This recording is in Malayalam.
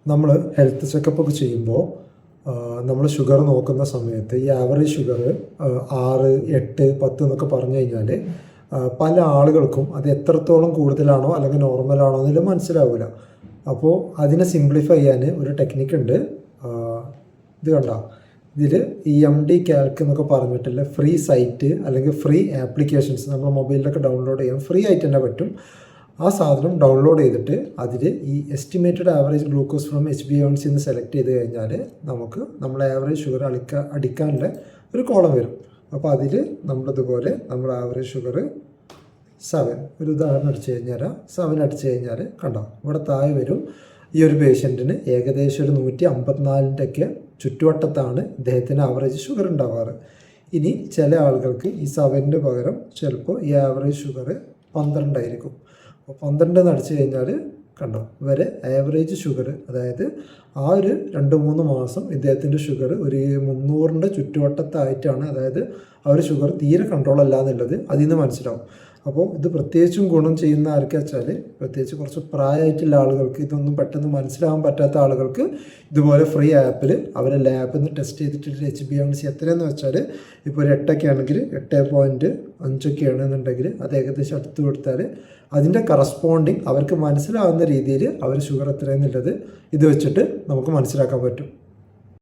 നമ്മൾ ഹെൽത്ത് ചെക്കപ്പൊക്കെ ചെയ്യുമ്പോൾ നമ്മൾ ഷുഗർ നോക്കുന്ന സമയത്ത് ഈ ആവറേജ് ഷുഗർ 6, 8, 10 എന്നൊക്കെ പറഞ്ഞു കഴിഞ്ഞാൽ പല ആളുകൾക്കും അത് എത്രത്തോളം കൂടുതലാണോ അല്ലെങ്കിൽ നോർമലാണോ എന്നുള്ളത് മനസ്സിലാവില്ല. അപ്പോൾ അതിനെ സിംപ്ലിഫൈ ചെയ്യാൻ ഒരു ടെക്നിക്ക് ഉണ്ട്. ഇത് കണ്ട, ഇതിൽ EMD കാൽക്ക് എന്നൊക്കെ പറഞ്ഞിട്ടുള്ള ഫ്രീ സൈറ്റ് അല്ലെങ്കിൽ ഫ്രീ ആപ്ലിക്കേഷൻസ് നമ്മൾ മൊബൈലിലൊക്കെ ഡൗൺലോഡ് ചെയ്യാൻ ഫ്രീ ആയിട്ട് തന്നെ പറ്റും. ആ സാധനം ഡൗൺലോഡ് ചെയ്തിട്ട് അതിൽ ഈ estimated average glucose from HbA1c എന്ന് സെലക്ട് ചെയ്ത് കഴിഞ്ഞാൽ നമുക്ക് നമ്മളെ ആവറേജ് ഷുഗർ അടിക്കാനുള്ള ഒരു കോളം വരും. അപ്പോൾ അതിൽ നമ്മളിതുപോലെ നമ്മുടെ ആവറേജ് ഷുഗർ 7 ഒരു ഉദാഹരണം അടിച്ചു കഴിഞ്ഞാൽ 7 അടിച്ചു കഴിഞ്ഞാൽ കണ്ടോ ഇവിടെ താഴെ വരും. ഈ ഒരു പേഷ്യൻറ്റിന് ഏകദേശം ഒരു 154-ൻ്റെയൊക്കെ ചുറ്റുവട്ടത്താണ് ഇദ്ദേഹത്തിന് ആവറേജ് ഷുഗർ ഉണ്ടാവാറ്. ഇനി ചില ആളുകൾക്ക് ഈ 7ൻ്റെ പകരം ചിലപ്പോൾ ഈ ആവറേജ് ഷുഗർ 12 ആയിരിക്കും. അപ്പോൾ 12 അടിച്ചു കഴിഞ്ഞാൽ കണ്ടോ വരെ ആവറേജ് ഷുഗർ, അതായത് ആ ഒരു 2-3 മാസം ഇദ്ദേഹത്തിൻ്റെ ഷുഗർ ഒരു 300ൻ്റെ ചുറ്റുവട്ടത്തായിട്ടാണ്, അതായത് ആ ഒരു ഷുഗർ തീരെ കൺട്രോൾ അല്ല എന്നുള്ളത് അതിൽ നിന്ന് മനസ്സിലാവും. അപ്പോൾ ഇത് പ്രത്യേകിച്ചും ഗുണം ചെയ്യുന്ന ആർക്കാ വെച്ചാൽ പ്രത്യേകിച്ച് കുറച്ച് പ്രായമായിട്ടുള്ള ആളുകൾക്ക്, ഇതൊന്നും പെട്ടെന്ന് മനസ്സിലാവാൻ പറ്റാത്ത ആളുകൾക്ക് ഇതുപോലെ ഫ്രീ ആപ്പിൽ അവരെ ലാബിൽ നിന്ന് ടെസ്റ്റ് ചെയ്തിട്ട് HbA1c എത്രയെന്ന് വെച്ചാൽ ഇപ്പോൾ ഒരു 8 ആണെങ്കിൽ 8.5 ആണെന്നുണ്ടെങ്കിൽ അത് ഏകദേശം അടുത്ത് കൊടുത്താൽ അതിൻ്റെ കറസ്പോണ്ടിങ് അവർക്ക് മനസ്സിലാവുന്ന രീതിയിൽ അവർ ഷുഗർ എത്രയെന്നുള്ളത് ഇത് വെച്ചിട്ട് നമുക്ക് മനസ്സിലാക്കാൻ പറ്റും.